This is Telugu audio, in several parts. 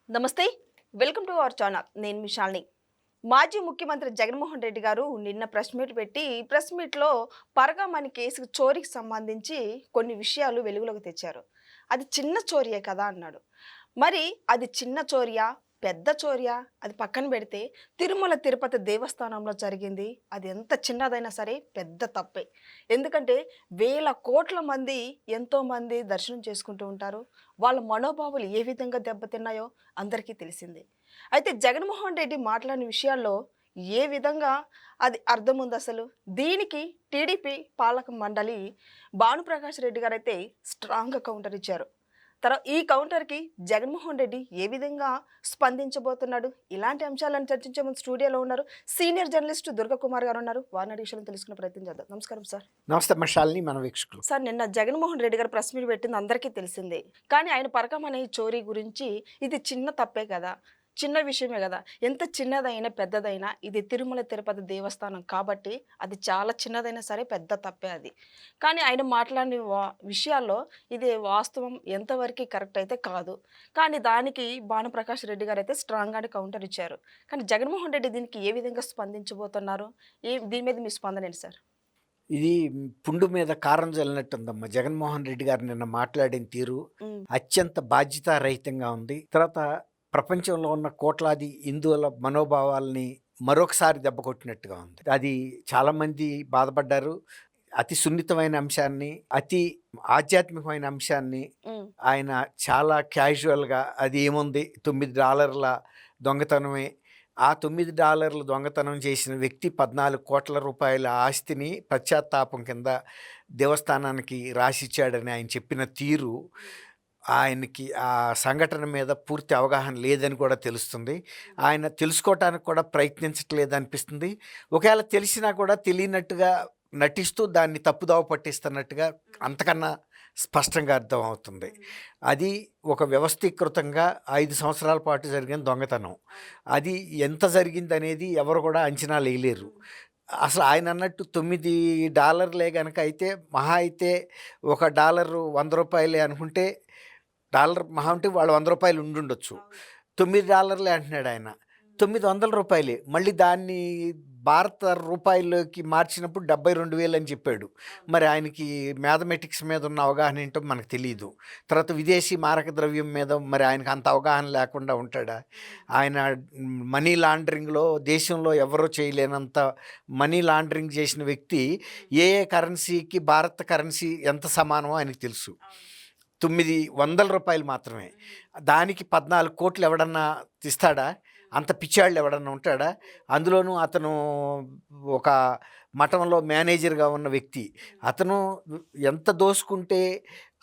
నమస్తే. Welcome to our channel. నేను మిషాల్ని. మాజీ ముఖ్యమంత్రి జగన్మోహన్ రెడ్డి గారు నిన్న ప్రెస్ మీట్ పెట్టి ప్రెస్ మీట్‌లో పరగామణి కేసు చోరీకి సంబంధించి కొన్ని విషయాలు వెలుగులోకి తెచ్చారు. అది చిన్న చోరీయే కదా అన్నాడు. మరి అది చిన్న చోరీయా? పెద్ద చోరీయా? అది పక్కన పెడితే తిరుమల తిరుపతి దేవస్థానంలో జరిగింది. అది ఎంత చిన్నదైనా సరే పెద్ద తప్పే. ఎందుకంటే వేల కోట్ల మంది ఎంతోమంది దర్శనం చేసుకుంటూ ఉంటారు. వాళ్ళ మనోభావాలు ఏ విధంగా దెబ్బతిన్నాయో అందరికీ తెలిసిందే. అయితే జగన్మోహన్ రెడ్డి మాట్లాడిన విషయాల్లో ఏ విధంగా అది అర్థం ఉందసలు? దీనికి టీడీపీ పాలక మండలి భానుప్రకాష్ రెడ్డి గారైతే స్ట్రాంగ్‌గా కౌంటర్ ఇచ్చారు. ఈ కౌంటర్‌కి జగన్మోహన్ రెడ్డి ఏ విధంగా స్పందించబోతున్నాడు? ఇలాంటి అంశాలను చర్చించే ముందు స్టూడియోలో ఉన్నారు సీనియర్ జర్నలిస్ట్ దుర్గకుమార్ గారు ఉన్నారు. వారిని అడిగి విషయాలను తెలుసుకునే ప్రయత్నం చేద్దాం. నమస్కారం సార్. నమస్తే మషాల్ని మన వీక్షకులు. సార్, నిన్న జగన్మోహన్ రెడ్డి గారు ప్రెస్ మీట్ పెట్టింది అందరికీ తెలిసిందే. కానీ ఆయన పరకమనే ఈ చోరీ గురించి ఇది చిన్న తప్పే కదా! చిన్న విషయమే గదా! ఎంత చిన్నదైనా, పెద్దదైనా ఇది తిరుమల తిరుపతి దేవస్థానం కాబట్టి అది చాలా చిన్నదైనా సరే పెద్ద తప్పే అది. కానీ ఆయన మాట్లాడిన విషయాల్లో ఇది వాస్తవం ఎంతవరకి కరెక్ట్ అయితే కాదు. కానీ దానికి భానుప్రకాష్ రెడ్డి గారైతే స్ట్రాంగ్‌గానే కౌంటర్ ఇచ్చారు. కానీ జగన్మోహన్ రెడ్డి దీనికి ఏ విధంగా స్పందించబోతున్నారు? దీని మీద మీ స్పందన ఏంటి సార్? ఇది పుండు మీద కారం జల్లినట్టుందమ్మా. జగన్మోహన్ రెడ్డి గారు నిన్న మాట్లాడిన తీరు హ్మ్. అత్యంత బాధ్యతారహితంగా ఉంది. తర్వాత ప్రపంచంలో ఉన్న కోట్లాది హిందువుల మనోభావాల్ని మరొకసారి దెబ్బకొట్టినట్టుగా ఉంది. అది చాలామంది బాధపడ్డారు. అతి సున్నితమైన అంశాన్ని, అతి ఆధ్యాత్మికమైన అంశాన్ని హ్మ్. ఆయన చాలా క్యాజువల్‌గా అది ఏముంది $9 దొంగతనమే. ఆ $9 దొంగతనం చేసిన వ్యక్తి 14,00,00,000 ఆస్తిని పశ్చాత్తాపం కింద దేవస్థానానికి రాసిచ్చాడని ఆయన చెప్పిన తీరు, ఆయనకి ఆ సంఘటన మీద పూర్తి అవగాహన లేదని కూడా తెలుస్తుంది. ఆయన తెలుసుకోవటానికి కూడా ప్రయత్నించట్లేదనిపిస్తుంది. ఒకవేళ తెలిసినా కూడా తెలియనట్టుగా నటిస్తూ దాన్ని తప్పుదోవ పట్టిస్తున్నట్టుగా అంతకన్నా స్పష్టంగా అర్థమవుతుంది. అది ఒక వ్యవస్థీకృతంగా 5 సంవత్సరాల పాటు జరిగిన దొంగతనం. అది ఎంత జరిగిందనేది ఎవరు కూడా అంచనా వేయలేరు. అసలు ఆయన అన్నట్టు $9 గనక అయితే మహా అయితే ఒక డాలరు ₹100 అనుకుంటే డాలర్ మహా ఉంటే వాళ్ళు ₹100 ఉండుండొచ్చు. $9 అంటున్నాడాయన. $900 మళ్ళీ దాన్ని భారత రూపాయల్లోకి మార్చినప్పుడు 72,000 అని చెప్పాడు. మరి ఆయనకి మ్యాథమెటిక్స్ మీద ఉన్న అవగాహన ఏంటో మనకు తెలీదు. తర్వాత విదేశీ మారక ద్రవ్యం మీద మరి ఆయనకు అంత అవగాహన లేకుండా ఉంటాడా? ఆయన మనీ లాండరింగ్‌లో దేశంలో ఎవరు చేయలేనంత మనీ లాండరింగ్ చేసిన వ్యక్తి ఏ ఏ కరెన్సీకి భారత కరెన్సీ ఎంత సమానమో ఆయనకు తెలుసు. $900 మాత్రమే. దానికి 14,00,00,000 ఎవడన్నా ఇస్తాడా? అంత పిచ్చాళ్ళు ఎవడన్నా ఉంటాడా? అందులోనూ అతను ఒక మఠంలో మేనేజర్‌గా ఉన్న వ్యక్తి. అతను ఎంత దోసుకుంటే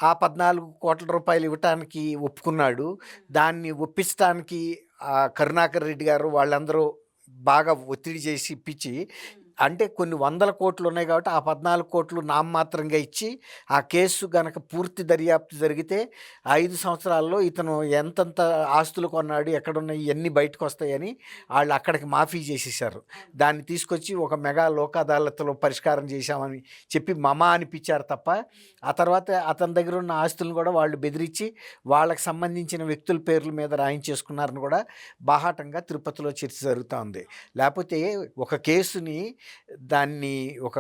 ఆ ₹14,00,00,000 ఇవ్వటానికి ఒప్పుకున్నాడు. దాన్ని ఒప్పించటానికి కరుణాకర్ రెడ్డి గారు వాళ్ళందరూ బాగా ఒత్తిడి చేసి ఇప్పించి, అంటే కొన్ని వందల కోట్లు ఉన్నాయి కాబట్టి ఆ 14,00,00,000 నామమాత్రంగా ఇచ్చి ఆ కేసు గనక పూర్తి దర్యాప్తు జరిగితే 5 సంవత్సరాల్లో ఇతను ఎంతెంత ఆస్తులు కొన్నాడు, ఎక్కడున్నాయి ఇవన్నీ బయటకు వస్తాయని వాళ్ళు అక్కడికి మాఫీ చేసేసారు. దాన్ని తీసుకొచ్చి ఒక మెగా లోక్ అదాలత్‌లో పరిష్కారం చేశామని చెప్పి మమా అనిపించారు తప్ప, ఆ తర్వాత అతని దగ్గర ఉన్న ఆస్తులను కూడా వాళ్ళు బెదిరించి వాళ్ళకి సంబంధించిన వ్యక్తుల పేర్ల మీద రాయించేసుకున్నారని కూడా బాహాటంగా తిరుపతిలో చర్చ జరుగుతూ ఉంది. లేకపోతే ఒక కేసుని దాన్ని ఒక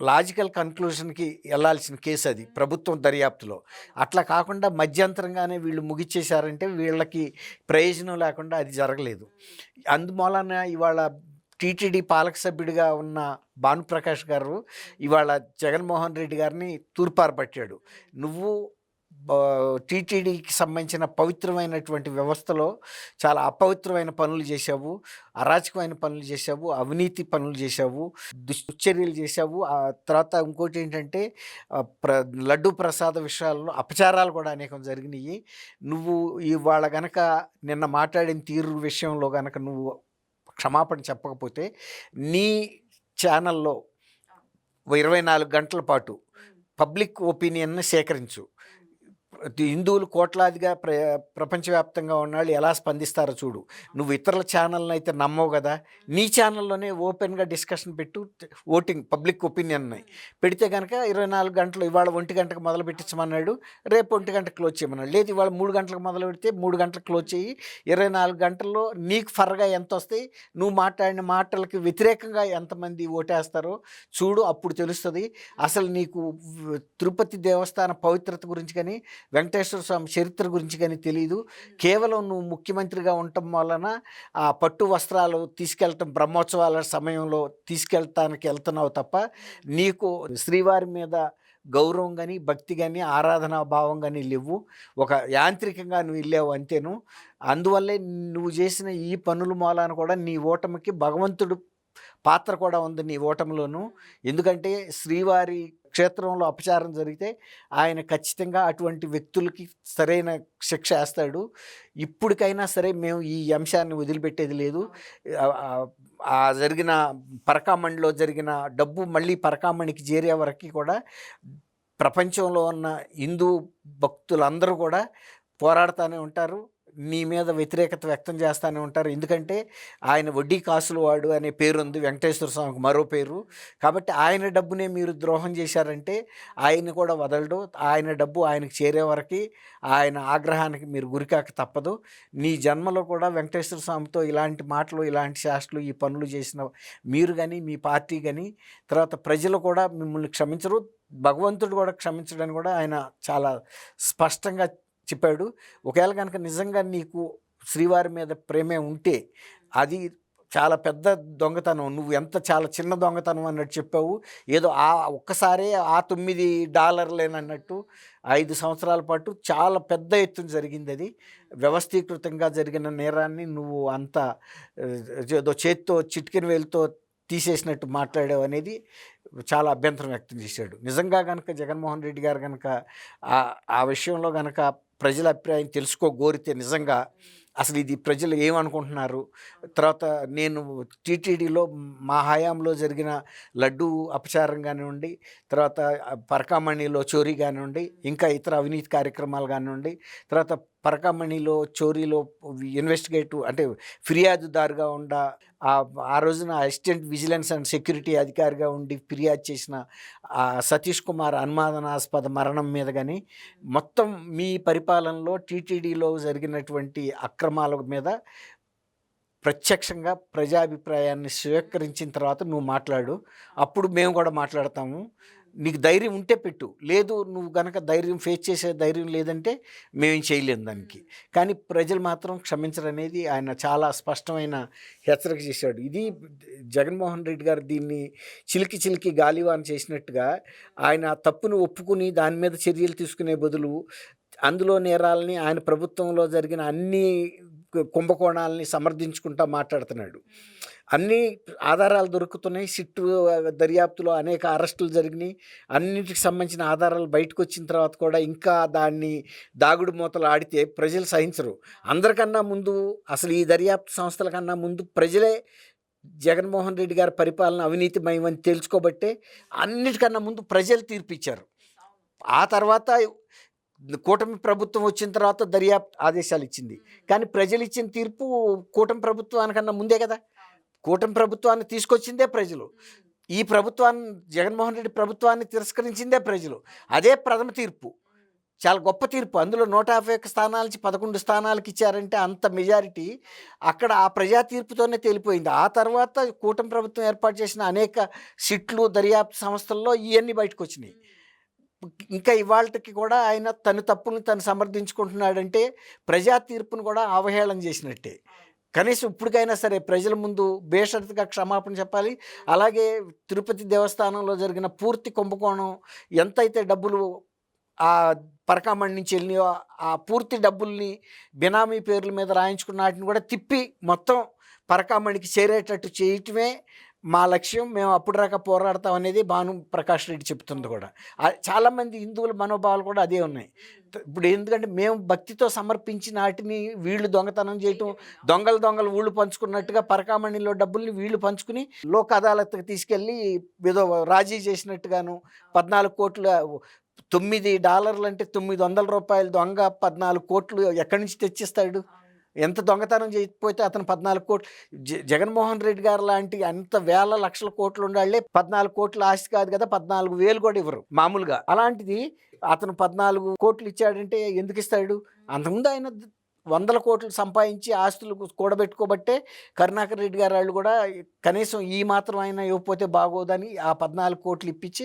లాజికల్ కన్క్లూషన్‌కి ఎళ్ళాల్సిన కేసు అది ప్రభుత్వం దర్యాప్తులో. అట్లా కాకుండా మధ్యంతరంగానే వీళ్ళు ముగిచ్చేశారంటే వీళ్ళకి ప్రయోజనం లేకుండా అది జరగలేదు. అందుమూలన ఇవాళ టీటీడీ పాలక సభ్యుడిగా ఉన్న భానుప్రకాష్ గారు ఇవాళ జగన్మోహన్ రెడ్డి గారిని తూర్పార పట్టాడు. నువ్వు టీటీడీకి సంబంధించిన పవిత్రమైనటువంటి వ్యవస్థలో చాలా అపవిత్రమైన పనులు చేశావు, అరాచకమైన పనులు చేశావు, అవినీతి పనులు చేశావు, దుశ్చర్యలు చేశావు. ఆ తర్వాత ఇంకోటి ఏంటంటే లడ్డూ ప్రసాద విషయాల్లో అపచారాలు కూడా అనేకం జరిగినాయి. నువ్వు ఇవాళ గనక నిన్న మాట్లాడిన తీరు విషయంలో గనక నువ్వు క్షమాపణ చెప్పకపోతే నీ ఛానల్లో 24 గంటల పాటు పబ్లిక్ ఒపీనియన్‌ని సేకరించు. హిందువులు కోట్లాదిగా ప్రపంచవ్యాప్తంగా ఉన్నాళ్ళు ఎలా స్పందిస్తారో చూడు. నువ్వు ఇతరుల ఛానల్ని అయితే నమ్మవు కదా, నీ ఛానల్లోనే ఓపెన్గా డిస్కషన్ పెట్టు. ఓటింగ్ పబ్లిక్ ఒపీనియన్ పెడితే కనుక 24 గంటలు, ఇవాళ 1 గంటకు మొదలు పెట్టించమన్నాడు, రేపు 1 గంటకు క్లోజ్ చేయమన్నాడు. లేదు ఇవాళ 3 గంటలకు మొదలు పెడితే 3 గంటలకు క్లోజ్ చేయి. 24 గంటల్లో నీకు ఫర్గా ఎంత వస్తాయి, నువ్వు మాట్లాడిన మాటలకి వ్యతిరేకంగా ఎంతమంది ఓటేస్తారో చూడు. అప్పుడు తెలుస్తుంది అసలు నీకు తిరుపతి దేవస్థాన పవిత్రత గురించి కానీ వెంకటేశ్వర స్వామి చరిత్ర గురించి కానీ తెలియదు. కేవలం నువ్వు ముఖ్యమంత్రిగా ఉండటం వలన ఆ పట్టు వస్త్రాలు తీసుకెళ్ళటం, బ్రహ్మోత్సవాల సమయంలో తీసుకెళ్ళటానికి వెళ్తున్నావు తప్ప నీకు శ్రీవారి మీద గౌరవం కానీ, భక్తి కానీ, ఆరాధనా భావం కానీ లేవు. ఒక యాంత్రికంగా నువ్వు వెళ్ళావు అంతేను. అందువల్లే నువ్వు చేసిన ఈ పనుల మూలాన కూడా నీ ఓటమికి భగవంతుడు పాత్ర కూడా ఉంది నీ ఓటమిలోను. ఎందుకంటే శ్రీవారి క్షేత్రంలో అపచారం జరిగితే ఆయన ఖచ్చితంగా అటువంటి వ్యక్తులకి సరైన శిక్ష వేస్తాడు. ఇప్పటికైనా సరే మేము ఈ అంశాన్ని వదిలిపెట్టేది లేదు. జరిగిన పరకామణిలో జరిగిన డబ్బు మళ్ళీ పరకామణికి చేరే వరకు కూడా ప్రపంచంలో ఉన్న హిందూ భక్తులందరూ కూడా పోరాడుతూనే ఉంటారు, నీ మీద వ్యతిరేకత వ్యక్తం చేస్తూనే ఉంటారు. ఎందుకంటే ఆయన వడ్డీ కాసులు వాడు అనే పేరు ఉంది వెంకటేశ్వర స్వామికి, మరో పేరు. కాబట్టి ఆయన డబ్బునే మీరు ద్రోహం చేశారంటే ఆయన కూడా వదలడు. ఆయన డబ్బు ఆయనకు చేరే వరకు ఆయన ఆగ్రహానికి మీరు గురికాక తప్పదు. నీ జన్మలో కూడా వెంకటేశ్వర స్వామితో ఇలాంటి మాటలు, ఇలాంటి శాస్త్రాలు, ఈ పనులు చేసిన మీరు కానీ, మీ పార్టీ కానీ, తర్వాత ప్రజలు కూడా మిమ్మల్ని క్షమించరు. భగవంతుడు కూడా క్షమించడని కూడా ఆయన చాలా స్పష్టంగా చెప్పాడు. ఒకవేళ కనుక నిజంగా నీకు శ్రీవారి మీద ప్రేమే ఉంటే అది చాలా పెద్ద దొంగతనం. నువ్వు ఎంత చాలా చిన్న దొంగతనం అన్నట్టు చెప్పావు. ఏదో ఒక్కసారే ఆ $9 అన్నట్టు 5 సంవత్సరాల పాటు చాలా పెద్ద ఎత్తున జరిగింది. అది వ్యవస్థీకృతంగా జరిగిన నేరాన్ని నువ్వు అంత ఏదో చేత్తో చిటికెన వేలుతో తీసేసినట్టు మాట్లాడావు అనేది చాలా అభ్యంతరం వ్యక్తం చేశాడు. నిజంగా కనుక జగన్మోహన్ రెడ్డి గారు కనుక ఆ విషయంలో కనుక ప్రజల అభిప్రాయం తెలుసుకోగోరితే నిజంగా అసలు ఇది ప్రజలు ఏమనుకుంటున్నారు, తర్వాత నేను టీటీడీలో మా హయాంలో జరిగిన లడ్డూ అపచారం కానివ్వండి, తర్వాత పరకామణిలో చోరీ కానివ్వండి, ఇంకా ఇతర అవినీతి కార్యక్రమాలు కానివ్వండి, తర్వాత పరకామణిలో చోరీలో ఇన్వెస్టిగేటివ్ అంటే ఫిర్యాదుదారుగా ఆ రోజున అసిస్టెంట్ విజిలెన్స్ అండ్ సెక్యూరిటీ అధికారిగా ఉండి ఫిర్యాదు చేసిన సతీష్ కుమార్ అనుమానాస్పద మరణం మీద కానీ, మొత్తం మీ పరిపాలనలో టీటీడీలో జరిగినటువంటి అక్రమాల మీద ప్రత్యక్షంగా ప్రజాభిప్రాయాన్ని స్వీకరించిన తర్వాత నువ్వు మాట్లాడు. అప్పుడు మేము కూడా మాట్లాడతాము. నీకు ధైర్యం ఉంటే పెట్టు, లేదు నువ్వు కనుక ధైర్యం ఫేస్ చేసే ధైర్యం లేదంటే మేమేం చేయలేము దానికి. కానీ ప్రజలు మాత్రం క్షమించరనేది ఆయన చాలా స్పష్టమైన హెచ్చరిక చేశాడు. ఇది జగన్మోహన్ రెడ్డి గారు దీన్ని చిలికి గాలివాన్ చేసినట్టుగా ఆయన తప్పును ఒప్పుకుని దాని మీద చర్యలు తీసుకునే బదులు అందులో నేరాలని, ఆయన ప్రభుత్వంలో జరిగిన అన్ని కుంభకోణాలని సమర్థించుకుంటా మాట్లాడుతున్నాడు. అన్ని ఆధారాలు దొరుకుతున్నాయి. సిట్టు దర్యాప్తులో అనేక అరెస్టులు జరిగినాయి. అన్నిటికి సంబంధించిన ఆధారాలు బయటకు వచ్చిన తర్వాత కూడా ఇంకా దాన్ని దాగుడు మూతలు ఆడితే ప్రజలు సహించరు. అందరికన్నా ముందు అసలు ఈ దర్యాప్తు సంస్థల కన్నా ముందు ప్రజలే జగన్మోహన్ రెడ్డి గారి పరిపాలన అవినీతిమయమని తెలుసుకోబట్టే అన్నిటికన్నా ముందు ప్రజలు తీర్పిచ్చారు. ఆ తర్వాత కూటమి ప్రభుత్వం వచ్చిన తర్వాత దర్యాప్తు ఆదేశాలు ఇచ్చింది. కానీ ప్రజలు ఇచ్చిన తీర్పు కూటమి ప్రభుత్వానికన్నా ముందే కదా. కూటమి ప్రభుత్వాన్ని తీసుకొచ్చిందే ప్రజలు. ఈ ప్రభుత్వాన్ని, జగన్మోహన్ రెడ్డి ప్రభుత్వాన్ని తిరస్కరించిందే ప్రజలు. అదే ప్రథమ తీర్పు, చాలా గొప్ప తీర్పు. అందులో 151 స్థానాల నుంచి 11 స్థానాలకు ఇచ్చారంటే అంత మెజారిటీ అక్కడ ఆ ప్రజా తీర్పుతోనే తేలిపోయింది. ఆ తర్వాత కూటమి ప్రభుత్వం ఏర్పాటు చేసిన అనేక సిట్లు, దర్యాప్తు సంస్థల్లో ఇవన్నీ బయటకు వచ్చినాయి. ఇంకా ఇవాళకి కూడా ఆయన తన తప్పులను తను సమర్థించుకుంటున్నాడంటే ప్రజా తీర్పును కూడా అవహేళన చేసినట్టే. కనీసం ఇప్పటికైనా సరే ప్రజల ముందు బేషరతుగా క్షమాపణ చెప్పాలి. అలాగే తిరుపతి దేవస్థానంలో జరిగిన పూర్తి కుంభకోణం ఎంతైతే డబ్బులు ఆ పరకామణి నుంచి వెళ్ళినాయో ఆ పూర్తి డబ్బుల్ని బినామీ పేర్ల మీద రాయించుకున్న వాటిని కూడా తిప్పి మొత్తం పరకామణికి చేరేటట్టు చేయటమే మా లక్ష్యం. మేము అప్పుడు దాకా పోరాడతాం అనేది భాను ప్రకాష్ రెడ్డి చెప్తుంది కూడా. చాలామంది హిందువుల మనోభావాలు కూడా అదే ఉన్నాయి. ఇప్పుడు ఎందుకంటే మేము భక్తితో సమర్పించిన వాటిని వీళ్ళు దొంగతనం చేయటం, దొంగలు ఊళ్ళు పంచుకున్నట్టుగా పరకామణిలో డబ్బుల్ని వీళ్ళు పంచుకుని లోక్ అదాలత్కి తీసుకెళ్ళి ఏదో రాజీ చేసినట్టుగాను 14 కోట్ల $9 అంటే $900 దొంగ 14 కోట్లు ఎక్కడి నుంచి తెచ్చిస్తాడు? ఎంత దొంగతనం చేయకపోతే అతను 14 కోట్లు జగన్మోహన్ రెడ్డి గారు లాంటి అంత వేల లక్షల కోట్లు ఉండాళ్లే 14 కోట్ల ఆస్తి కాదు కదా, 14,000 కూడా ఇవ్వరు మామూలుగా. అలాంటిది అతను 14 కోట్లు ఇచ్చాడంటే ఎందుకు ఇస్తాడు? అంతకుముందు ఆయన 100 కోట్లు సంపాదించి ఆస్తులు కూడబెట్టుకోబట్టే కరుణాకర్ రెడ్డి గారు వాళ్ళు కూడా కనీసం ఈ మాత్రం అయినా ఇవ్వకపోతే బాగోదని ఆ 14 కోట్లు ఇప్పించి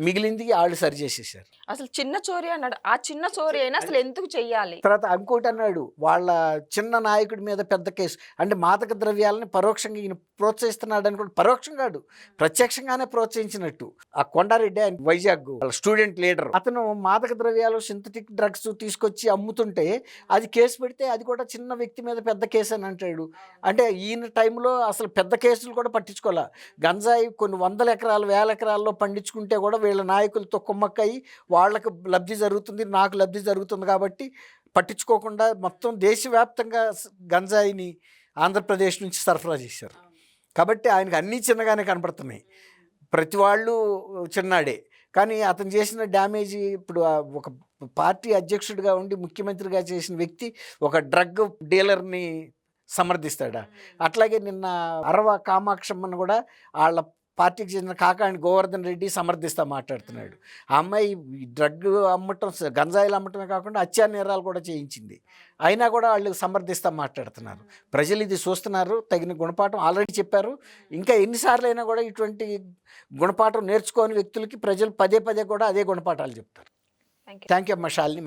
మిగిలింది వాళ్ళు సరి చేసేసారు. అసలు చిన్న చోరీ అన్నాడు. ఆ చిన్న చోరీ అయినా అసలు ఎందుకు చెయ్యాలి? తర్వాత ఇంకోటి అన్నాడు, వాళ్ళ చిన్న నాయకుడి మీద పెద్ద కేసు. అంటే మాదక ద్రవ్యాలని పరోక్షంగా ఈయన ప్రోత్సహిస్తున్నాడు అని కూడా, పరోక్షంగా కాదు ప్రత్యక్షంగానే ప్రోత్సహించినట్టు. ఆ కొండారెడ్డి ఆయన వైజాగ్ వాళ్ళ స్టూడెంట్ లీడర్, అతను మాదక ద్రవ్యాలు సింథటిక్ డ్రగ్స్ తీసుకొచ్చి అమ్ముతుంటే అది కేసు పెడితే అది కూడా చిన్న వ్యక్తి మీద పెద్ద కేసు అని అంటాడు. అంటే ఈయన టైంలో అసలు పెద్ద కేసులు కూడా పట్టించుకోలే. గంజాయి కొన్ని 100 ఎకరాలు 1000 ఎకరాల్లో పండించుకుంటే కూడా వీళ్ళ నాయకులతో కుమ్మక్కయి వాళ్ళకు లబ్ధి జరుగుతుంది, నాకు లబ్ధి జరుగుతుంది కాబట్టి పట్టించుకోకుండా మొత్తం దేశవ్యాప్తంగా గంజాయిని ఆంధ్రప్రదేశ్ నుంచి సరఫరా చేశారు. కాబట్టి ఆయనకు అన్నీ చిన్నగానే కనపడుతున్నాయి, ప్రతి వాళ్ళు చిన్నాడే. కానీ అతను చేసిన డ్యామేజీ, ఇప్పుడు ఒక పార్టీ అధ్యక్షుడిగా ఉండి ముఖ్యమంత్రిగా చేసిన వ్యక్తి ఒక డ్రగ్ డీలర్ని సమర్థిస్తాడా? అట్లాగే నిన్న అరవ కామాక్షమ్మను కూడా వాళ్ళ పార్టీకి చెందిన కాకాని గోవర్ధన్ రెడ్డి సమర్థిస్తా మాట్లాడుతున్నాడు. ఆ అమ్మాయి డ్రగ్ అమ్మటం, గంజాయిలు అమ్మటమే కాకుండా హత్యా నేరాలు కూడా చేయించింది. అయినా కూడా వాళ్ళు సమర్థిస్తా మాట్లాడుతున్నారు. ప్రజలు ఇది చూస్తున్నారు, తగిన గుణపాఠం ఆల్రెడీ చెప్పారు. ఇంకా ఎన్నిసార్లు అయినా కూడా ఇటువంటి గుణపాఠం నేర్చుకోని వ్యక్తులకి ప్రజలు పదే పదే కూడా అదే గుణపాఠాలు చెప్తారు. Thank you. థ్యాంక్ యూ అమ్మ శాలిని.